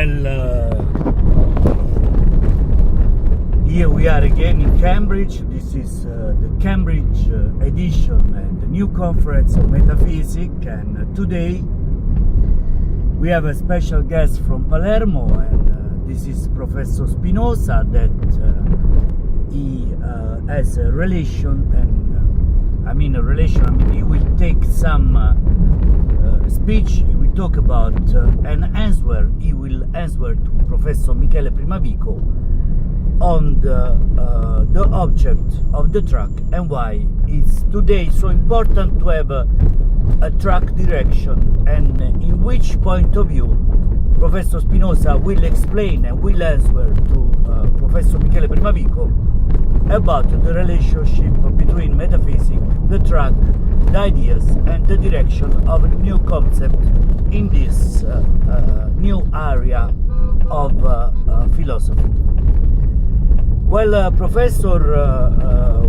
Well, here we are again in Cambridge. This is the Cambridge edition and the new conference of metaphysics, and today we have a special guest from Palermo, and this is Professor Spinoza, that he has a relation, and he will take some speech. He will talk about he will answer to Professor Michele Primavico on the object of the track and why it's today so important to have a track direction, and in which point of view Professor Spinoza will explain and will answer to Professor Michele Primavico about the relationship between metaphysics, the track, the ideas, and the direction of a new concept in this new area of philosophy. Well, Professor,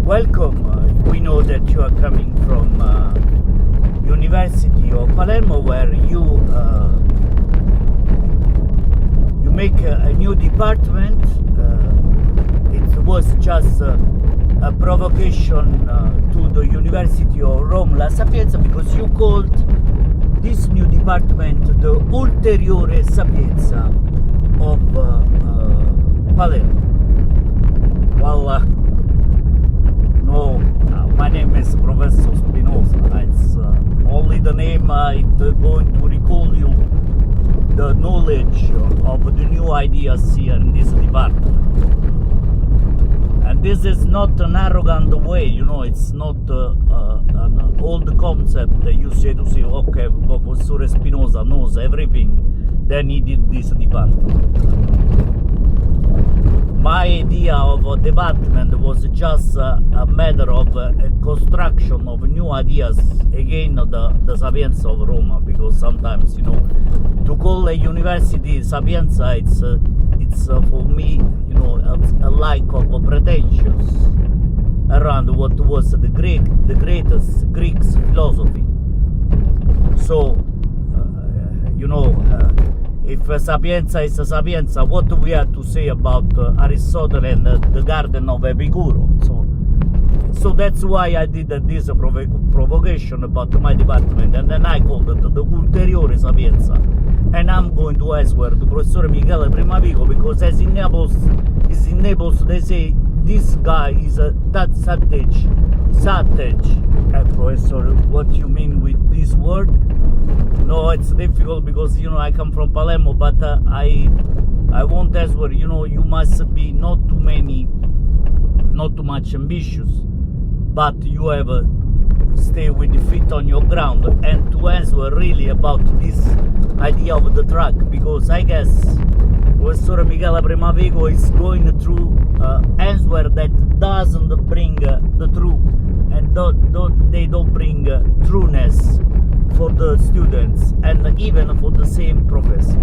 welcome. We know that you are coming from University of Palermo, where you make a new department. It was just a provocation to the University of Rome La Sapienza, because you called this new department the Ulteriore Sapienza of Palermo. Well, no, my name is Professor Spinoza. It's only the name. It's going to recall you the knowledge of the new ideas here in this department. And this is not an arrogant way, it's not an old concept that you say, okay, Professor Spinoza knows everything, then he did this department. My idea of a department was just a matter of construction of new ideas, again, the Sapienza of Roma, because sometimes, to call a university Sapienza, it's for me, a lack of pretensions around what was the greatest Greek's philosophy. So, if Sapienza is a Sapienza, what do we have to say about Aristotle and the Garden of Epicuro? So that's why I did this provocation about my department, and then I called it the Ulteriore Sapienza. And I'm going to answer to Professor Michele Primavico, because as in Naples they say this guy is a sage. And Professor, what you mean with this word? No, it's difficult because I come from Palermo, but I won't answer. You must be not too much ambitious, but you have stay with the feet on your ground, and to answer really about this idea of the track, because I guess Professor Michele Primavico is going through answer that doesn't bring the truth, and they don't bring trueness for the students and even for the same professor.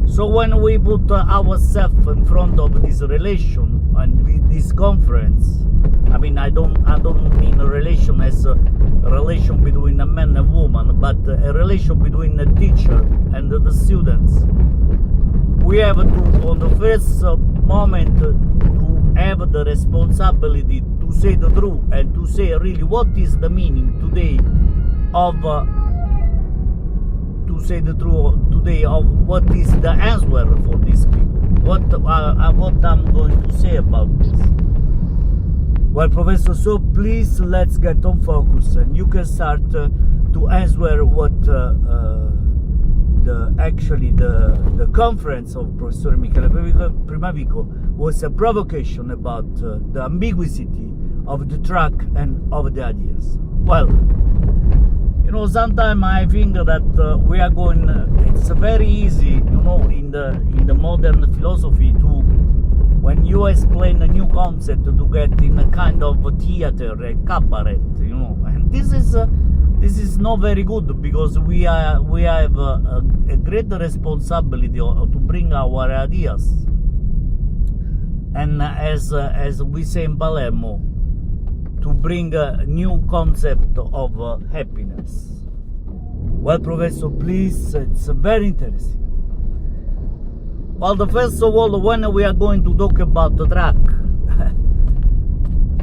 So when we put ourselves in front of this relation and with this conference, I don't mean a relation as a relation between a man and woman, but a relation between the teacher and the students. We have to, on the first moment, to have the responsibility to say the truth and to say really what is the meaning today of what is the answer for these people. What I'm going to say about this. Well, Professor, so please let's get on focus, and you can start to answer what the conference of Professor Michele Primavico was a provocation about the ambiguity of the track and of the ideas. Well, sometimes I think that we are going. It's very easy, in the modern philosophy to, when you explain a new concept, to get in a kind of theater, a cabaret, and this is not very good, because we have a great responsibility to bring our ideas, and as we say in Palermo, to bring a new concept of happiness. Well, Professor, please, it's very interesting. Well, the first of all, when we are going to talk about the truck,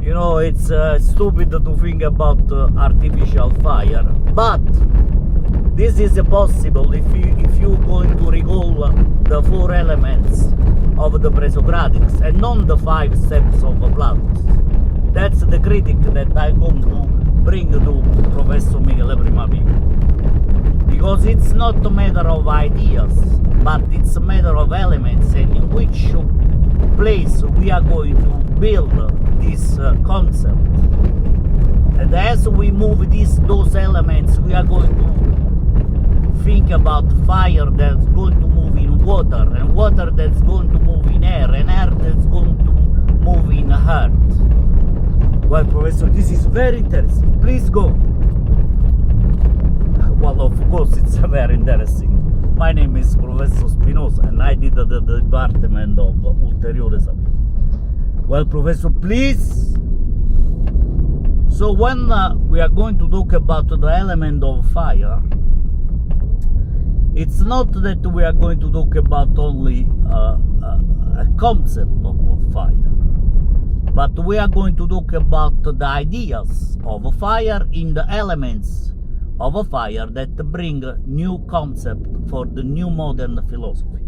you know, it's stupid to think about artificial fire, but this is possible if you going to recall the 4 elements of the presocratics and not the 5 steps of Platus. That's the critic that I'm going to bring to Professor Miguel Primavigo. Because it's not a matter of ideas, but it's a matter of elements and in which place we are going to build this concept. And as we move those elements, we are going to think about fire that's going to move in water, and water that's going to move in air, and air that's going to move in earth. Well, Professor, this is very interesting. Please go. Well, of course, it's very interesting. My name is Professor Spinoza, and I did the department of ulteriore sapere. Well, Professor, please. So when we are going to talk about the element of fire, it's not that we are going to talk about only a concept of fire, but we are going to talk about the ideas of fire in the elements of a fire that bring a new concept for the new modern philosophy.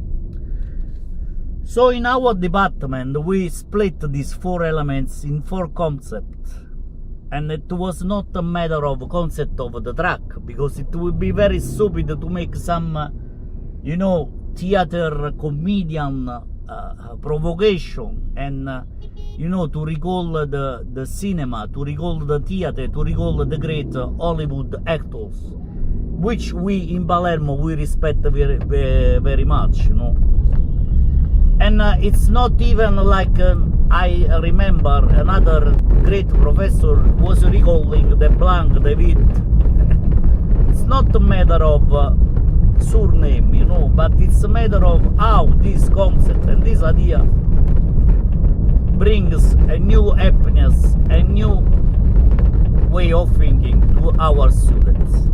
So in our department we split these 4 elements in 4 concepts, and it was not a matter of concept of the truck, because it would be very stupid to make some you know, theater comedian provocation and you know, to recall the cinema, to recall the theater, to recall the great Hollywood actors, which we in Palermo we respect very, very much, you know. And it's not even like I remember another great professor was recalling the Blanc David. It's not a matter of surname, you know, but it's a matter of how this concept and this idea brings a new happiness, a new way of thinking to our students.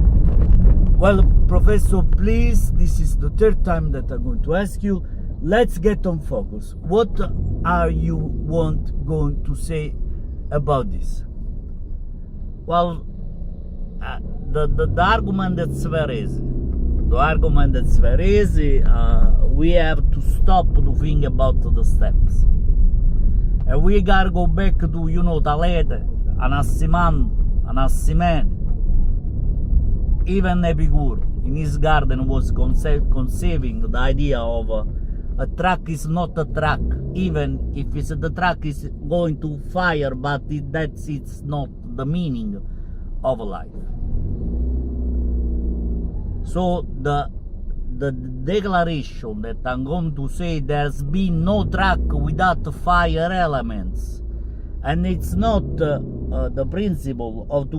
Well, Professor, please, this is the 3rd time that I'm going to ask you. Let's get on focus. What are you going to say about this? Well, the argument that's very easy. The argument that's very easy. We have to stop to think about the steps. And we gotta go back to, you know, Talete, Anaximander. Even Epicure in his garden was conceiving the idea of a truck is not a truck, even if the truck is going to fire, but it's not the meaning of life. So the declaration that I'm going to say there's been no truck without fire elements, and it's not the principle of